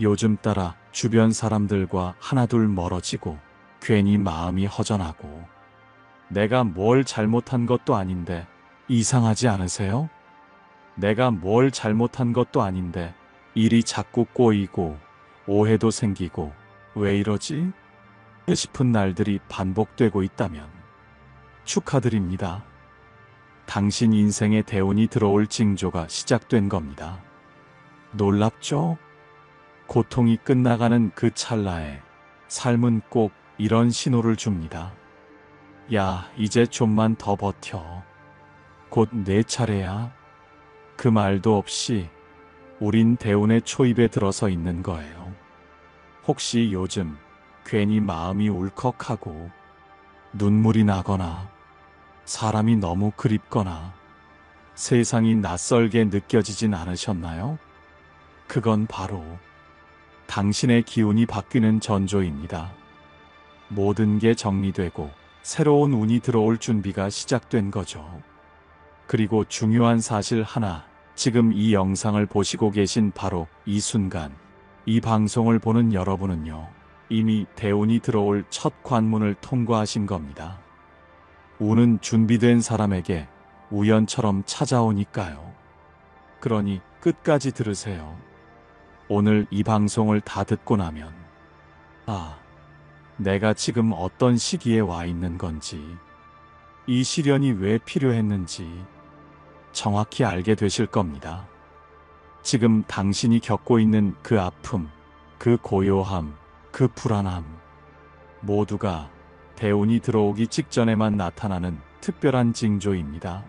요즘 따라 주변 사람들과 하나둘 멀어지고 괜히 마음이 허전하고 내가 뭘 잘못한 것도 아닌데 이상하지 않으세요? 내가 뭘 잘못한 것도 아닌데 일이 자꾸 꼬이고 오해도 생기고 왜 이러지? 싶은 날들이 반복되고 있다면 축하드립니다. 당신 인생에 대운이 들어올 징조가 시작된 겁니다. 놀랍죠? 고통이 끝나가는 그 찰나에 삶은 꼭 이런 신호를 줍니다. 야, 이제 좀만 더 버텨. 곧 내 차례야. 그 말도 없이 우린 대운의 초입에 들어서 있는 거예요. 혹시 요즘 괜히 마음이 울컥하고 눈물이 나거나 사람이 너무 그립거나 세상이 낯설게 느껴지진 않으셨나요? 그건 바로 당신의 기운이 바뀌는 전조입니다. 모든 게 정리되고 새로운 운이 들어올 준비가 시작된 거죠. 그리고 중요한 사실 하나, 지금 이 영상을 보시고 계신 바로 이 순간, 이 방송을 보는 여러분은요, 이미 대운이 들어올 첫 관문을 통과하신 겁니다. 운은 준비된 사람에게 우연처럼 찾아오니까요. 그러니 끝까지 들으세요. 오늘 이 방송을 다 듣고 나면, 아, 내가 지금 어떤 시기에 와 있는 건지, 이 시련이 왜 필요했는지 정확히 알게 되실 겁니다. 지금 당신이 겪고 있는 그 아픔, 그 고요함, 그 불안함, 모두가 대운이 들어오기 직전에만 나타나는 특별한 징조입니다.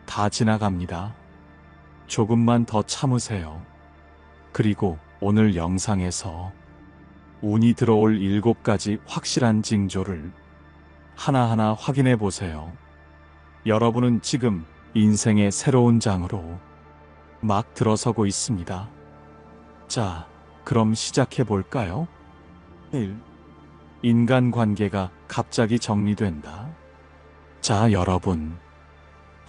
다 지나갑니다. 조금만 더 참으세요. 그리고 오늘 영상에서 운이 들어올 7가지 확실한 징조를 하나하나 확인해 보세요. 여러분은 지금 인생의 새로운 장으로 막 들어서고 있습니다. 자, 그럼 시작해 볼까요? 1. 인간관계가 갑자기 정리된다. 자, 여러분.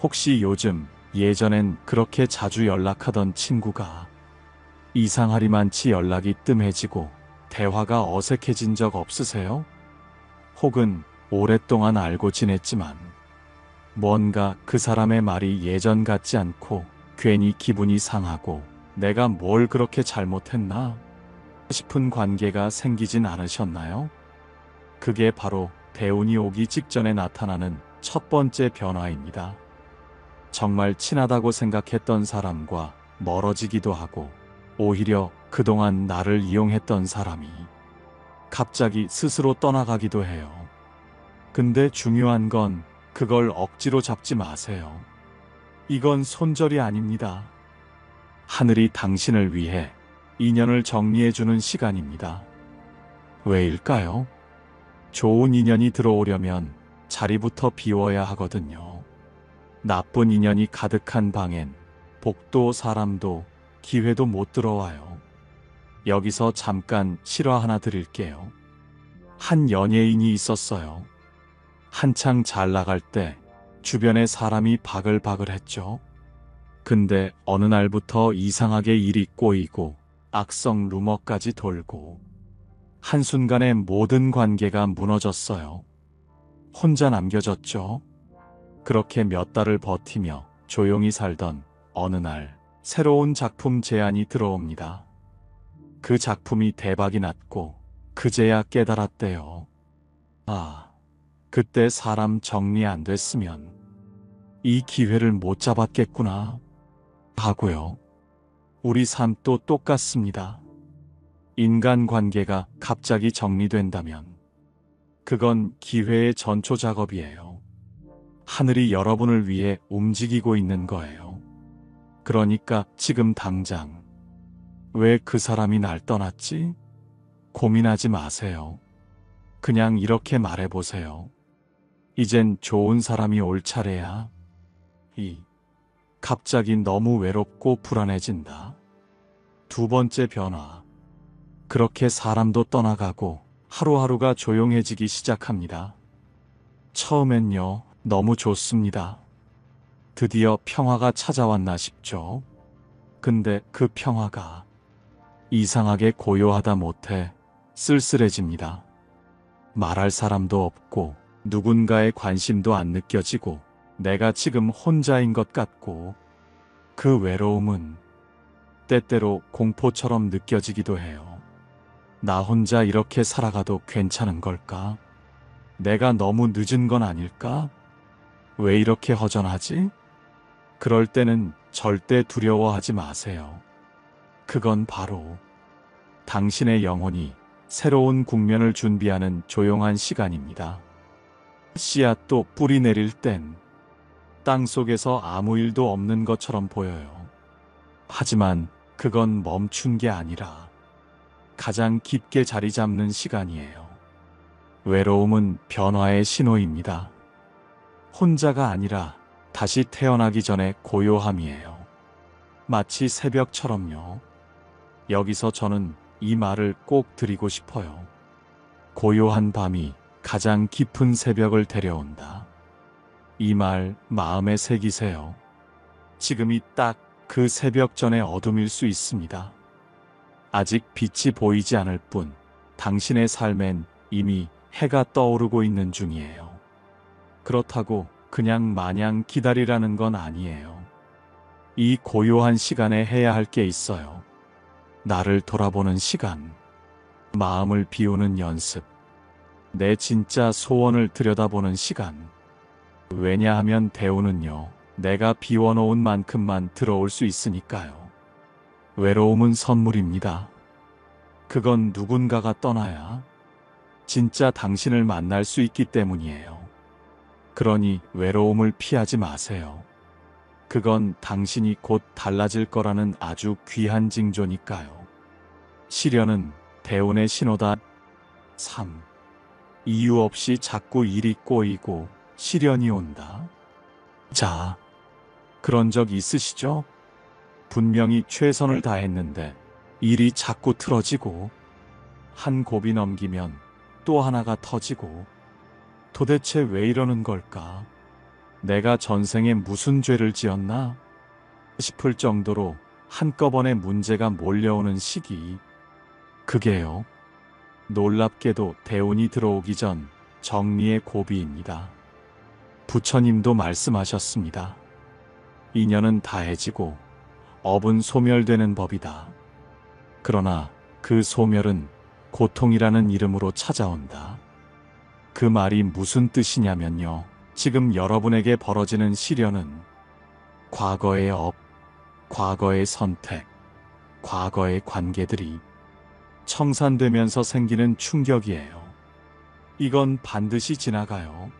혹시 요즘 예전엔 그렇게 자주 연락하던 친구가 이상하리만치 연락이 뜸해지고 대화가 어색해진 적 없으세요? 혹은 오랫동안 알고 지냈지만 뭔가 그 사람의 말이 예전 같지 않고 괜히 기분이 상하고 내가 뭘 그렇게 잘못했나 싶은 관계가 생기진 않으셨나요? 그게 바로 대운이 오기 직전에 나타나는 첫 번째 변화입니다. 정말 친하다고 생각했던 사람과 멀어지기도 하고 오히려 그동안 나를 이용했던 사람이 갑자기 스스로 떠나가기도 해요. 근데 중요한 건 그걸 억지로 잡지 마세요. 이건 손절이 아닙니다. 하늘이 당신을 위해 인연을 정리해주는 시간입니다. 왜일까요? 좋은 인연이 들어오려면 자리부터 비워야 하거든요. 나쁜 인연이 가득한 방엔 복도, 사람도, 기회도 못 들어와요. 여기서 잠깐 실화 하나 드릴게요. 한 연예인이 있었어요. 한창 잘 나갈 때 주변에 사람이 바글바글했죠. 근데 어느 날부터 이상하게 일이 꼬이고 악성 루머까지 돌고 한순간에 모든 관계가 무너졌어요. 혼자 남겨졌죠. 그렇게 몇 달을 버티며 조용히 살던 어느 날 새로운 작품 제안이 들어옵니다. 그 작품이 대박이 났고 그제야 깨달았대요. 아, 그때 사람 정리 안 됐으면 이 기회를 못 잡았겠구나 하고요. 우리 삶도 똑같습니다. 인간관계가 갑자기 정리된다면 그건 기회의 전초 작업이에요. 하늘이 여러분을 위해 움직이고 있는 거예요. 그러니까 지금 당장 왜 그 사람이 날 떠났지? 고민하지 마세요. 그냥 이렇게 말해보세요. 이젠 좋은 사람이 올 차례야. 2. 갑자기 너무 외롭고 불안해진다. 두 번째 변화. 그렇게 사람도 떠나가고 하루하루가 조용해지기 시작합니다. 처음엔요, 너무 좋습니다. 드디어 평화가 찾아왔나 싶죠. 근데 그 평화가 이상하게 고요하다 못해 쓸쓸해집니다. 말할 사람도 없고 누군가의 관심도 안 느껴지고 내가 지금 혼자인 것 같고 그 외로움은 때때로 공포처럼 느껴지기도 해요. 나 혼자 이렇게 살아가도 괜찮은 걸까? 내가 너무 늦은 건 아닐까? 왜 이렇게 허전하지? 그럴 때는 절대 두려워하지 마세요. 그건 바로 당신의 영혼이 새로운 국면을 준비하는 조용한 시간입니다. 씨앗도 뿌리 내릴 땐 땅속에서 아무 일도 없는 것처럼 보여요. 하지만 그건 멈춘 게 아니라 가장 깊게 자리 잡는 시간이에요. 외로움은 변화의 신호입니다. 혼자가 아니라 다시 태어나기 전에 고요함이에요. 마치 새벽처럼요. 여기서 저는 이 말을 꼭 드리고 싶어요. 고요한 밤이 가장 깊은 새벽을 데려온다. 이 말 마음에 새기세요. 지금이 딱 그 새벽 전의 어둠일 수 있습니다. 아직 빛이 보이지 않을 뿐 당신의 삶엔 이미 해가 떠오르고 있는 중이에요. 그렇다고 그냥 마냥 기다리라는 건 아니에요. 이 고요한 시간에 해야 할 게 있어요. 나를 돌아보는 시간, 마음을 비우는 연습, 내 진짜 소원을 들여다보는 시간. 왜냐하면 대우는요, 내가 비워놓은 만큼만 들어올 수 있으니까요. 외로움은 선물입니다. 그건 누군가가 떠나야 진짜 당신을 만날 수 있기 때문이에요. 그러니 외로움을 피하지 마세요. 그건 당신이 곧 달라질 거라는 아주 귀한 징조니까요. 시련은 대운의 신호다. 3. 이유 없이 자꾸 일이 꼬이고 시련이 온다. 자, 그런 적 있으시죠? 분명히 최선을 다했는데 일이 자꾸 틀어지고 한 곱이 넘기면 또 하나가 터지고 도대체 왜 이러는 걸까? 내가 전생에 무슨 죄를 지었나? 싶을 정도로 한꺼번에 문제가 몰려오는 시기. 그게요, 놀랍게도 대운이 들어오기 전 정리의 고비입니다. 부처님도 말씀하셨습니다. 인연은 다해지고 업은 소멸되는 법이다. 그러나 그 소멸은 고통이라는 이름으로 찾아온다. 그 말이 무슨 뜻이냐면요. 지금 여러분에게 벌어지는 시련은 과거의 업, 과거의 선택, 과거의 관계들이 청산되면서 생기는 충격이에요. 이건 반드시 지나가요.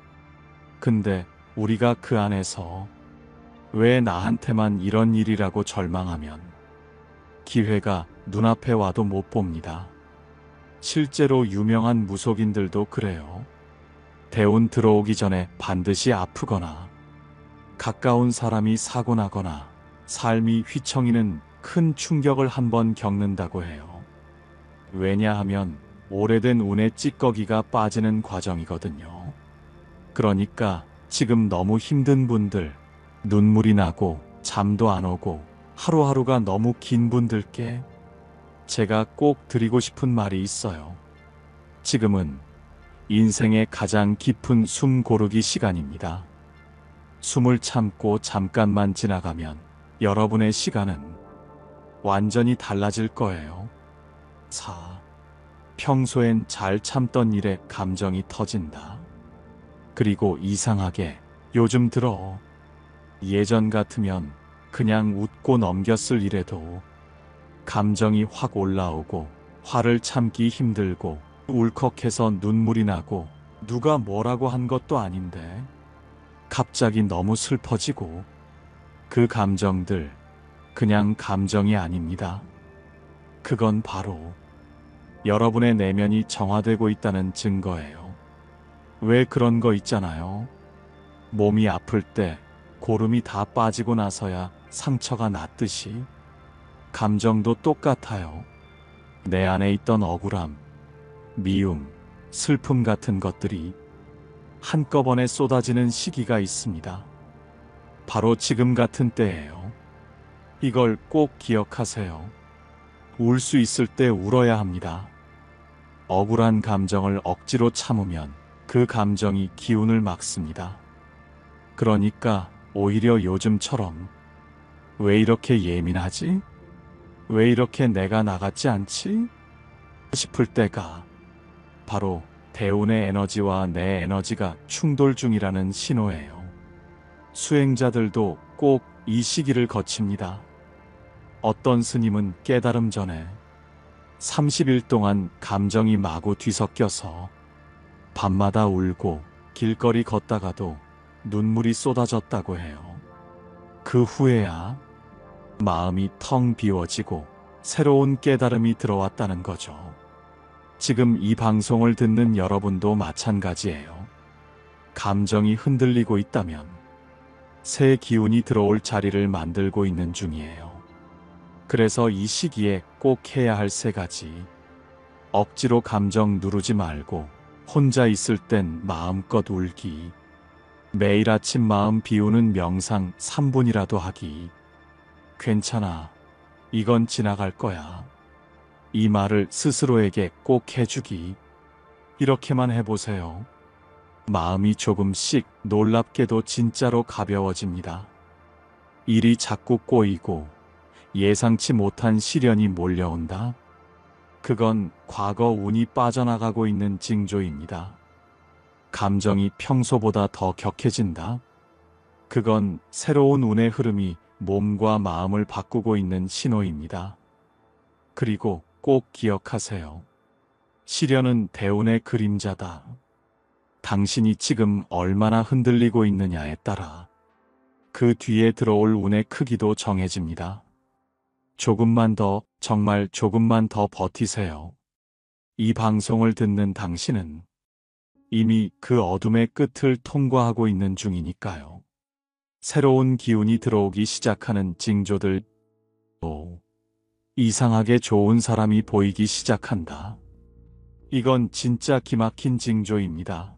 근데 우리가 그 안에서 왜 나한테만 이런 일이라고 절망하면 기회가 눈앞에 와도 못 봅니다. 실제로 유명한 무속인들도 그래요. 대운 들어오기 전에 반드시 아프거나 가까운 사람이 사고 나거나 삶이 휘청이는 큰 충격을 한번 겪는다고 해요. 왜냐하면 오래된 운의 찌꺼기가 빠지는 과정이거든요. 그러니까 지금 너무 힘든 분들, 눈물이 나고 잠도 안 오고 하루하루가 너무 긴 분들께 제가 꼭 드리고 싶은 말이 있어요. 지금은 인생의 가장 깊은 숨 고르기 시간입니다. 숨을 참고 잠깐만 지나가면 여러분의 시간은 완전히 달라질 거예요. 4. 평소엔 잘 참던 일에 감정이 터진다. 그리고 이상하게 요즘 들어 예전 같으면 그냥 웃고 넘겼을 일에도 감정이 확 올라오고 화를 참기 힘들고 울컥해서 눈물이 나고 누가 뭐라고 한 것도 아닌데 갑자기 너무 슬퍼지고 그 감정들 그냥 감정이 아닙니다. 그건 바로 여러분의 내면이 정화되고 있다는 증거예요. 왜 그런 거 있잖아요. 몸이 아플 때 고름이 다 빠지고 나서야 상처가 낫듯이 감정도 똑같아요. 내 안에 있던 억울함, 미움, 슬픔 같은 것들이 한꺼번에 쏟아지는 시기가 있습니다. 바로 지금 같은 때예요. 이걸 꼭 기억하세요. 울 수 있을 때 울어야 합니다. 억울한 감정을 억지로 참으면 그 감정이 기운을 막습니다. 그러니까 오히려 요즘처럼 왜 이렇게 예민하지? 왜 이렇게 내가 나같지 않지? 싶을 때가 바로 대운의 에너지와 내 에너지가 충돌 중이라는 신호예요. 수행자들도 꼭 이 시기를 거칩니다. 어떤 스님은 깨달음 전에 30일 동안 감정이 마구 뒤섞여서 밤마다 울고 길거리 걷다가도 눈물이 쏟아졌다고 해요. 그 후에야 마음이 텅 비워지고 새로운 깨달음이 들어왔다는 거죠. 지금 이 방송을 듣는 여러분도 마찬가지예요. 감정이 흔들리고 있다면 새 기운이 들어올 자리를 만들고 있는 중이에요. 그래서 이 시기에 꼭 해야 할 3가지. 억지로 감정 누르지 말고 혼자 있을 땐 마음껏 울기. 매일 아침 마음 비우는 명상 3분이라도 하기. 괜찮아. 이건 지나갈 거야. 이 말을 스스로에게 꼭 해주기. 이렇게만 해보세요. 마음이 조금씩 놀랍게도 진짜로 가벼워집니다. 일이 자꾸 꼬이고 예상치 못한 시련이 몰려온다. 그건 과거 운이 빠져나가고 있는 징조입니다. 감정이 평소보다 더 격해진다. 그건 새로운 운의 흐름이 몸과 마음을 바꾸고 있는 신호입니다. 그리고 꼭 기억하세요. 시련은 대운의 그림자다. 당신이 지금 얼마나 흔들리고 있느냐에 따라 그 뒤에 들어올 운의 크기도 정해집니다. 조금만 더, 정말 조금만 더 버티세요. 이 방송을 듣는 당신은 이미 그 어둠의 끝을 통과하고 있는 중이니까요. 새로운 기운이 들어오기 시작하는 징조들. 또 이상하게 좋은 사람이 보이기 시작한다. 이건 진짜 기막힌 징조입니다.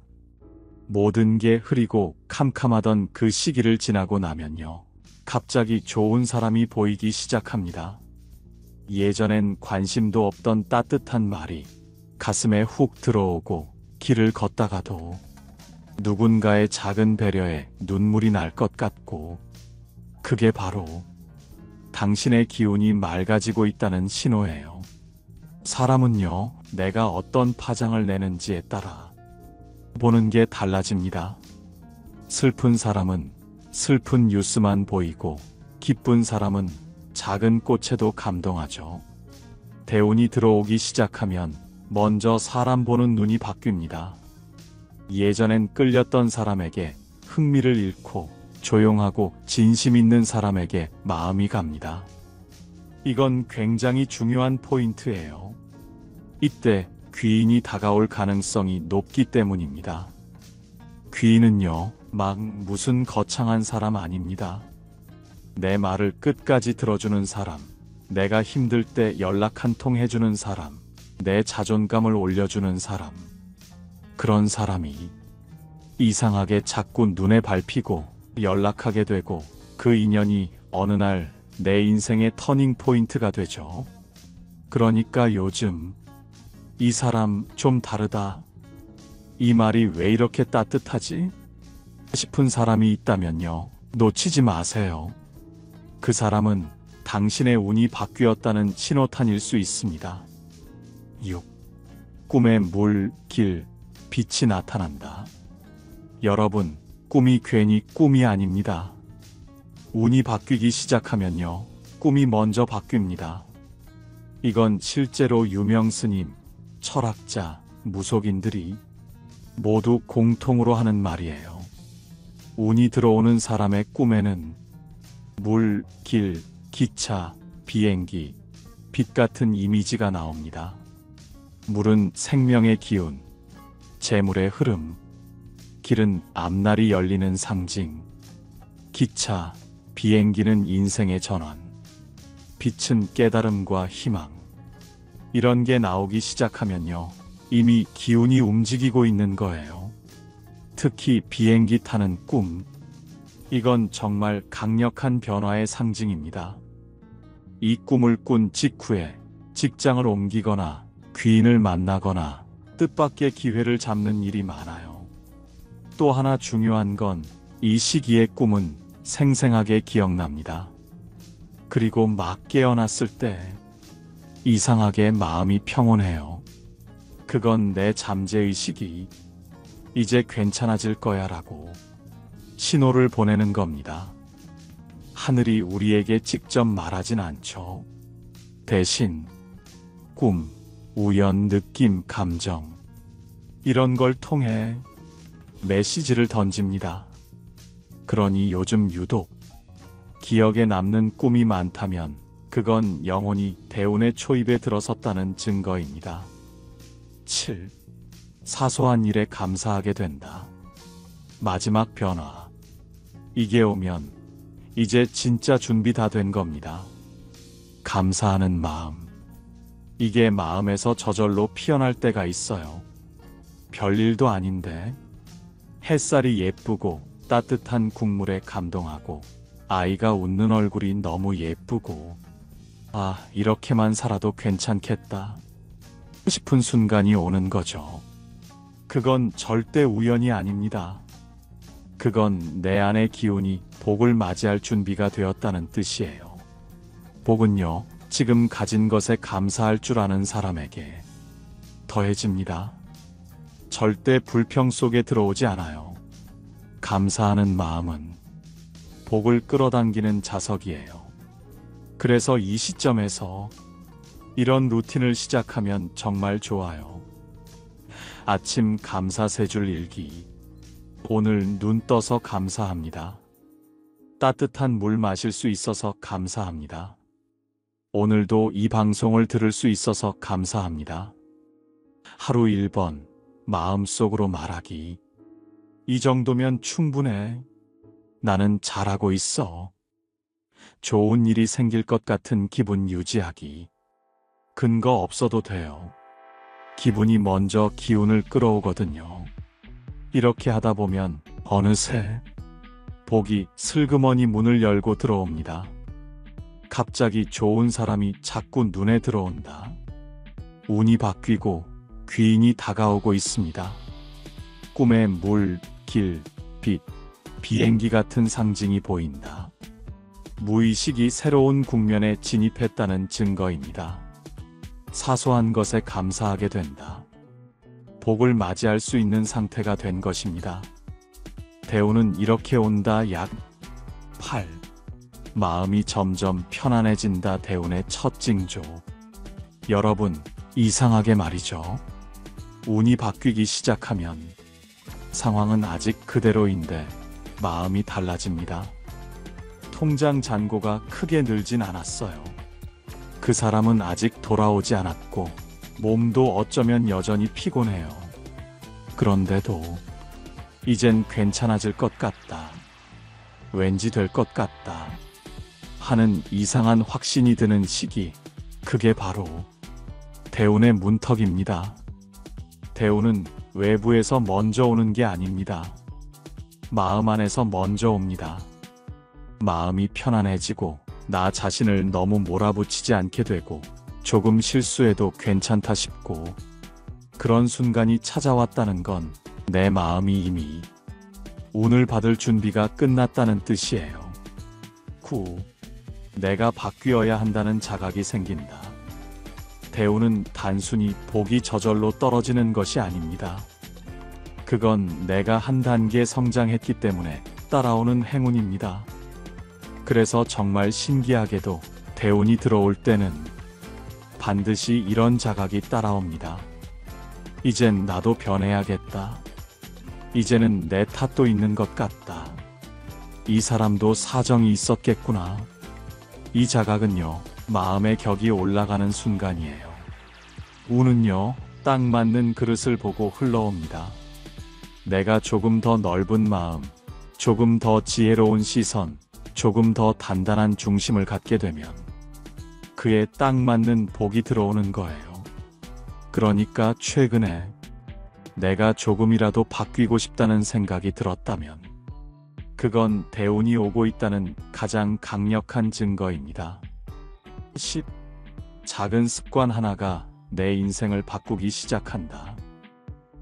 모든 게 흐리고 캄캄하던 그 시기를 지나고 나면요. 갑자기 좋은 사람이 보이기 시작합니다. 예전엔 관심도 없던 따뜻한 말이 가슴에 훅 들어오고 길을 걷다가도 누군가의 작은 배려에 눈물이 날 것 같고 그게 바로 당신의 기운이 맑아지고 있다는 신호예요. 사람은요, 내가 어떤 파장을 내는지에 따라 보는 게 달라집니다. 슬픈 사람은 슬픈 뉴스만 보이고 기쁜 사람은 작은 꽃에도 감동하죠. 대운이 들어오기 시작하면 먼저 사람 보는 눈이 바뀝니다. 예전엔 끌렸던 사람에게 흥미를 잃고 조용하고 진심 있는 사람에게 마음이 갑니다. 이건 굉장히 중요한 포인트예요. 이때 귀인이 다가올 가능성이 높기 때문입니다. 귀인은요, 막 무슨 거창한 사람 아닙니다. 내 말을 끝까지 들어주는 사람, 내가 힘들 때 연락 한 통 해주는 사람, 내 자존감을 올려주는 사람. 그런 사람이 이상하게 자꾸 눈에 밟히고 연락하게 되고 그 인연이 어느 날 내 인생의 터닝 포인트가 되죠. 그러니까 요즘 이 사람 좀 다르다. 이 말이 왜 이렇게 따뜻하지? 싶은 사람이 있다면요. 놓치지 마세요. 그 사람은 당신의 운이 바뀌었다는 신호탄일 수 있습니다. 6. 꿈에 물, 길, 빛이 나타난다. 여러분, 꿈이 괜히 꿈이 아닙니다. 운이 바뀌기 시작하면요. 꿈이 먼저 바뀝니다. 이건 실제로 유명 스님, 철학자, 무속인들이 모두 공통으로 하는 말이에요. 운이 들어오는 사람의 꿈에는 물, 길, 기차, 비행기, 빛 같은 이미지가 나옵니다. 물은 생명의 기운, 재물의 흐름, 길은 앞날이 열리는 상징, 기차, 비행기는 인생의 전환, 빛은 깨달음과 희망. 이런 게 나오기 시작하면요. 이미 기운이 움직이고 있는 거예요. 특히 비행기 타는 꿈. 이건 정말 강력한 변화의 상징입니다. 이 꿈을 꾼 직후에 직장을 옮기거나 귀인을 만나거나 뜻밖의 기회를 잡는 일이 많아요. 또 하나 중요한 건 이 시기의 꿈은 생생하게 기억납니다. 그리고 막 깨어났을 때 이상하게 마음이 평온해요. 그건 내 잠재의식이 이제 괜찮아질 거야 라고 신호를 보내는 겁니다. 하늘이 우리에게 직접 말하진 않죠. 대신 꿈, 우연, 느낌, 감정 이런 걸 통해 메시지를 던집니다. 그러니 요즘 유독 기억에 남는 꿈이 많다면 그건 영혼이 대운의 초입에 들어섰다는 증거입니다. 7. 사소한 일에 감사하게 된다. 마지막 변화. 이게 오면 이제 진짜 준비 다 된 겁니다. 감사하는 마음. 이게 마음에서 저절로 피어날 때가 있어요. 별일도 아닌데 햇살이 예쁘고 따뜻한 국물에 감동하고 아이가 웃는 얼굴이 너무 예쁘고 아, 이렇게만 살아도 괜찮겠다 싶은 순간이 오는 거죠. 그건 절대 우연이 아닙니다. 그건 내 안의 기운이 복을 맞이할 준비가 되었다는 뜻이에요. 복은요, 지금 가진 것에 감사할 줄 아는 사람에게 더해집니다. 절대 불평 속에 들어오지 않아요. 감사하는 마음은 복을 끌어당기는 자석이에요. 그래서 이 시점에서 이런 루틴을 시작하면 정말 좋아요. 아침 감사 세 줄 읽기. 오늘 눈 떠서 감사합니다. 따뜻한 물 마실 수 있어서 감사합니다. 오늘도 이 방송을 들을 수 있어서 감사합니다. 하루 1번 마음속으로 말하기. 이 정도면 충분해. 나는 잘하고 있어. 좋은 일이 생길 것 같은 기분 유지하기. 근거 없어도 돼요. 기분이 먼저 기운을 끌어오거든요. 이렇게 하다 보면 어느새 복이 슬그머니 문을 열고 들어옵니다. 갑자기 좋은 사람이 자꾸 눈에 들어온다. 운이 바뀌고 귀인이 다가오고 있습니다. 꿈에 물, 길, 빛, 비행기 같은 상징이 보인다. 무의식이 새로운 국면에 진입했다는 증거입니다. 사소한 것에 감사하게 된다. 복을 맞이할 수 있는 상태가 된 것입니다. 대운은 이렇게 온다. 약 8. 마음이 점점 편안해진다. 대운의 첫 징조. 여러분, 이상하게 말이죠. 운이 바뀌기 시작하면 상황은 아직 그대로인데 마음이 달라집니다. 통장 잔고가 크게 늘진 않았어요. 그 사람은 아직 돌아오지 않았고 몸도 어쩌면 여전히 피곤해요. 그런데도 이젠 괜찮아질 것 같다. 왠지 될 것 같다. 하는 이상한 확신이 드는 시기. 그게 바로 대운의 문턱입니다. 대운은 외부에서 먼저 오는 게 아닙니다. 마음 안에서 먼저 옵니다. 마음이 편안해지고 나 자신을 너무 몰아붙이지 않게 되고 조금 실수해도 괜찮다 싶고 그런 순간이 찾아왔다는 건 내 마음이 이미 운을 받을 준비가 끝났다는 뜻이에요. 9. 내가 바뀌어야 한다는 자각이 생긴다. 대운은 단순히 복이 저절로 떨어지는 것이 아닙니다. 그건 내가 한 단계 성장했기 때문에 따라오는 행운입니다. 그래서 정말 신기하게도 대운이 들어올 때는 반드시 이런 자각이 따라옵니다. 이젠 나도 변해야겠다. 이제는 내 탓도 있는 것 같다. 이 사람도 사정이 있었겠구나. 이 자각은요, 마음의 격이 올라가는 순간이에요. 운은요, 딱 맞는 그릇을 보고 흘러옵니다. 내가 조금 더 넓은 마음, 조금 더 지혜로운 시선, 조금 더 단단한 중심을 갖게 되면 그에 딱 맞는 복이 들어오는 거예요. 그러니까 최근에 내가 조금이라도 바뀌고 싶다는 생각이 들었다면 그건 대운이 오고 있다는 가장 강력한 증거입니다. 10. 작은 습관 하나가 내 인생을 바꾸기 시작한다.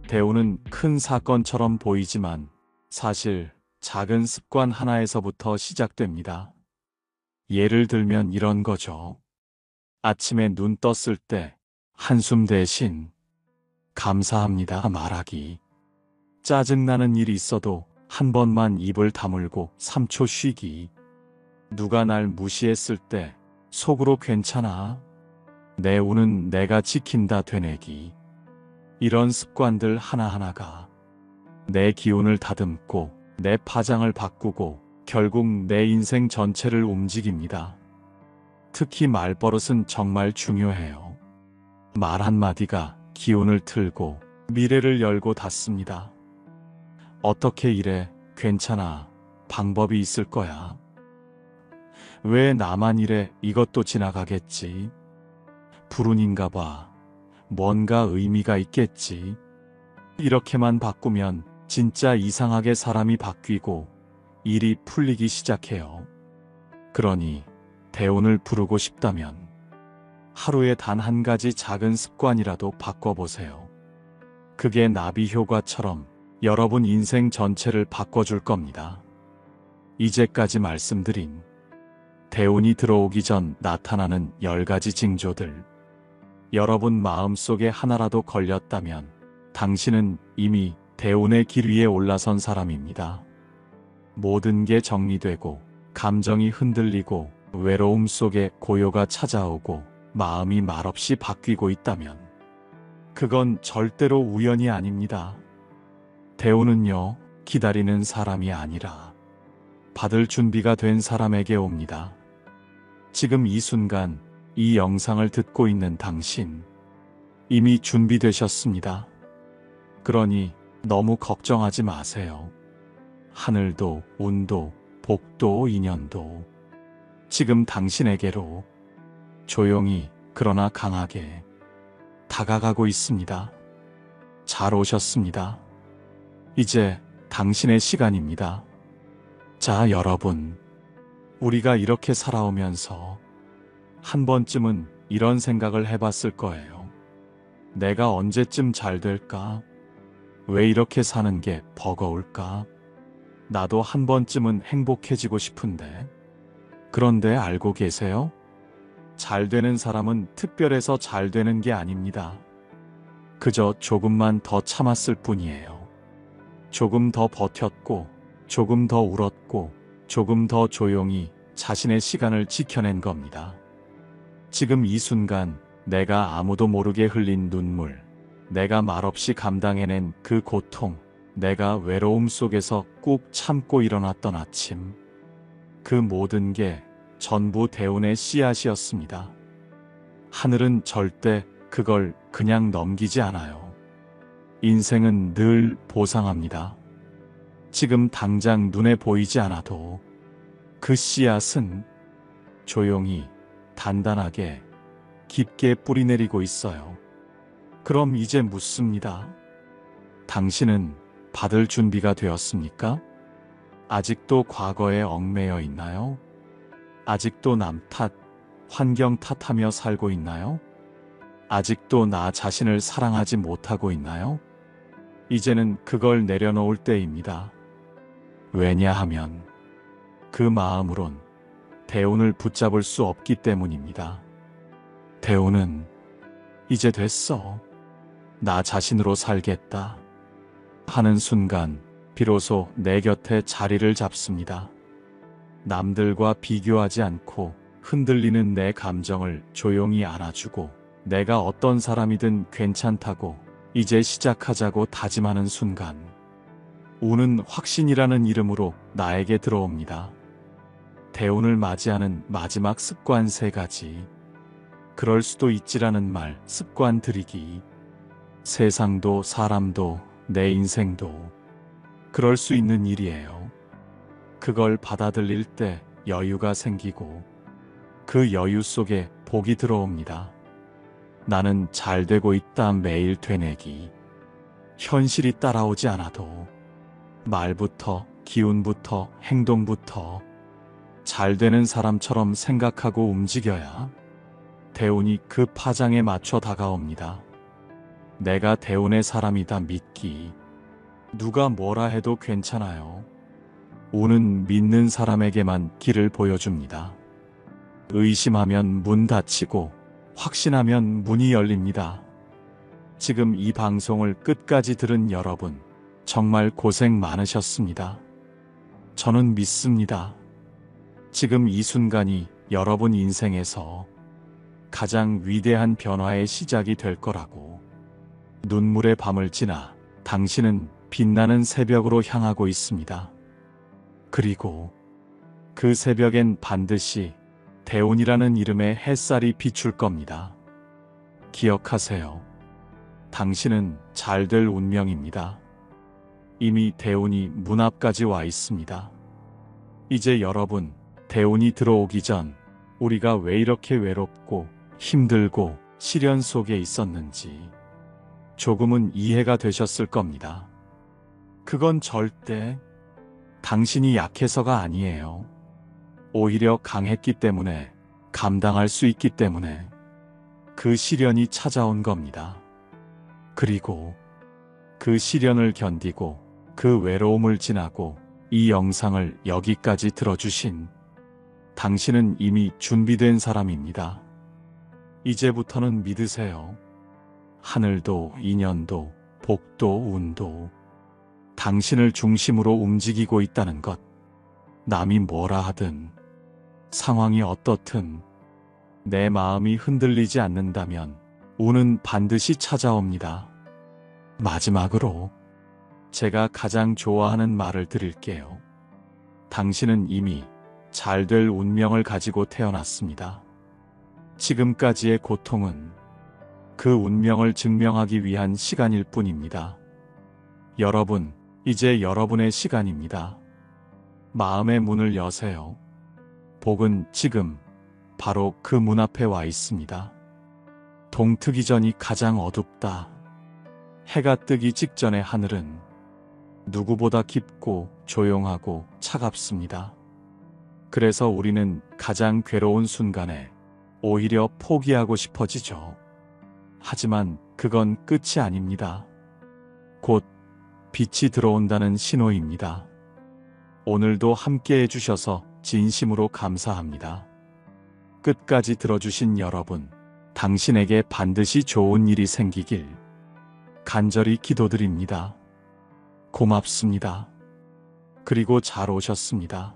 대우는 큰 사건처럼 보이지만 사실 작은 습관 하나에서부터 시작됩니다. 예를 들면 이런 거죠. 아침에 눈 떴을 때 한숨 대신 감사합니다 말하기. 짜증나는 일이 있어도 한 번만 입을 다물고 3초 쉬기. 누가 날 무시했을 때 속으로 괜찮아. 내 운은 내가 지킨다 되뇌기. 이런 습관들 하나하나가 내 기운을 다듬고 내 파장을 바꾸고 결국 내 인생 전체를 움직입니다. 특히 말버릇은 정말 중요해요. 말 한마디가 기운을 틀고 미래를 열고 닫습니다. 어떻게 이래? 괜찮아. 방법이 있을 거야. 왜 나만 이래? 이것도 지나가겠지. 불운인가 봐. 뭔가 의미가 있겠지. 이렇게만 바꾸면 진짜 이상하게 사람이 바뀌고 일이 풀리기 시작해요. 그러니 대운을 부르고 싶다면 하루에 단 한 가지 작은 습관이라도 바꿔보세요. 그게 나비 효과처럼 여러분 인생 전체를 바꿔줄 겁니다. 이제까지 말씀드린 대운이 들어오기 전 나타나는 10가지 징조들. 여러분 마음속에 하나라도 걸렸다면 당신은 이미 대운의 길 위에 올라선 사람입니다. 모든 게 정리되고 감정이 흔들리고 외로움 속에 고요가 찾아오고 마음이 말없이 바뀌고 있다면 그건 절대로 우연이 아닙니다. 대운은요, 기다리는 사람이 아니라 받을 준비가 된 사람에게 옵니다. 지금 이 순간 이 영상을 듣고 있는 당신 이미 준비되셨습니다. 그러니 너무 걱정하지 마세요. 하늘도 운도 복도 인연도 지금 당신에게로 조용히 그러나 강하게 다가가고 있습니다. 잘 오셨습니다. 이제 당신의 시간입니다. 자, 여러분. 우리가 이렇게 살아오면서 한 번쯤은 이런 생각을 해봤을 거예요. 내가 언제쯤 잘 될까? 왜 이렇게 사는 게 버거울까? 나도 한 번쯤은 행복해지고 싶은데. 그런데 알고 계세요? 잘 되는 사람은 특별해서 잘 되는 게 아닙니다. 그저 조금만 더 참았을 뿐이에요. 조금 더 버텼고, 조금 더 울었고, 조금 더 조용히 자신의 시간을 지켜낸 겁니다. 지금 이 순간 내가 아무도 모르게 흘린 눈물, 내가 말없이 감당해낸 그 고통, 내가 외로움 속에서 꾹 참고 일어났던 아침, 그 모든 게 전부 대운의 씨앗이었습니다. 하늘은 절대 그걸 그냥 넘기지 않아요. 인생은 늘 보상합니다. 지금 당장 눈에 보이지 않아도 그 씨앗은 조용히 단단하게 깊게 뿌리내리고 있어요. 그럼 이제 묻습니다. 당신은 받을 준비가 되었습니까? 아직도 과거에 얽매여 있나요? 아직도 남 탓, 환경 탓하며 살고 있나요? 아직도 나 자신을 사랑하지 못하고 있나요? 이제는 그걸 내려놓을 때입니다. 왜냐하면 그 마음으론 대운을 붙잡을 수 없기 때문입니다. 대운은 이제 됐어. 나 자신으로 살겠다 하는 순간 비로소 내 곁에 자리를 잡습니다. 남들과 비교하지 않고 흔들리는 내 감정을 조용히 안아주고 내가 어떤 사람이든 괜찮다고 이제 시작하자고 다짐하는 순간 운은 확신이라는 이름으로 나에게 들어옵니다. 대운을 맞이하는 마지막 습관 3가지. 그럴 수도 있지라는 말, 습관 들이기. 세상도 사람도 내 인생도 그럴 수 있는 일이에요. 그걸 받아들일 때 여유가 생기고 그 여유 속에 복이 들어옵니다. 나는 잘 되고 있다 매일 되뇌기. 현실이 따라오지 않아도 말부터 기운부터 행동부터 잘 되는 사람처럼 생각하고 움직여야 대운이 그 파장에 맞춰 다가옵니다. 내가 대운의 사람이다 믿기. 누가 뭐라 해도 괜찮아요. 운은 믿는 사람에게만 길을 보여줍니다. 의심하면 문 닫히고 확신하면 문이 열립니다. 지금 이 방송을 끝까지 들은 여러분, 정말 고생 많으셨습니다. 저는 믿습니다. 지금 이 순간이 여러분 인생에서 가장 위대한 변화의 시작이 될 거라고. 눈물의 밤을 지나 당신은 빛나는 새벽으로 향하고 있습니다. 그리고 그 새벽엔 반드시 대운이라는 이름의 햇살이 비출 겁니다. 기억하세요. 당신은 잘 될 운명입니다. 이미 대운이 문 앞까지 와 있습니다. 이제 여러분, 대운이 들어오기 전 우리가 왜 이렇게 외롭고 힘들고 시련 속에 있었는지 조금은 이해가 되셨을 겁니다. 그건 절대 당신이 약해서가 아니에요. 오히려 강했기 때문에, 감당할 수 있기 때문에 그 시련이 찾아온 겁니다. 그리고 그 시련을 견디고 그 외로움을 지나고 이 영상을 여기까지 들어주신 당신은 이미 준비된 사람입니다. 이제부터는 믿으세요. 하늘도, 인연도, 복도, 운도 당신을 중심으로 움직이고 있다는 것. 남이 뭐라 하든, 상황이 어떻든 내 마음이 흔들리지 않는다면 운은 반드시 찾아옵니다. 마지막으로 제가 가장 좋아하는 말을 드릴게요. 당신은 이미 잘 될 운명을 가지고 태어났습니다. 지금까지의 고통은 그 운명을 증명하기 위한 시간일 뿐입니다. 여러분, 이제 여러분의 시간입니다. 마음의 문을 여세요. 복은 지금 바로 그 문 앞에 와 있습니다. 동트기 전이 가장 어둡다. 해가 뜨기 직전의 하늘은 누구보다 깊고 조용하고 차갑습니다. 그래서 우리는 가장 괴로운 순간에 오히려 포기하고 싶어지죠. 하지만 그건 끝이 아닙니다. 곧 빛이 들어온다는 신호입니다. 오늘도 함께 해주셔서 진심으로 감사합니다. 끝까지 들어주신 여러분, 당신에게 반드시 좋은 일이 생기길 간절히 기도드립니다. 고맙습니다. 그리고 잘 오셨습니다.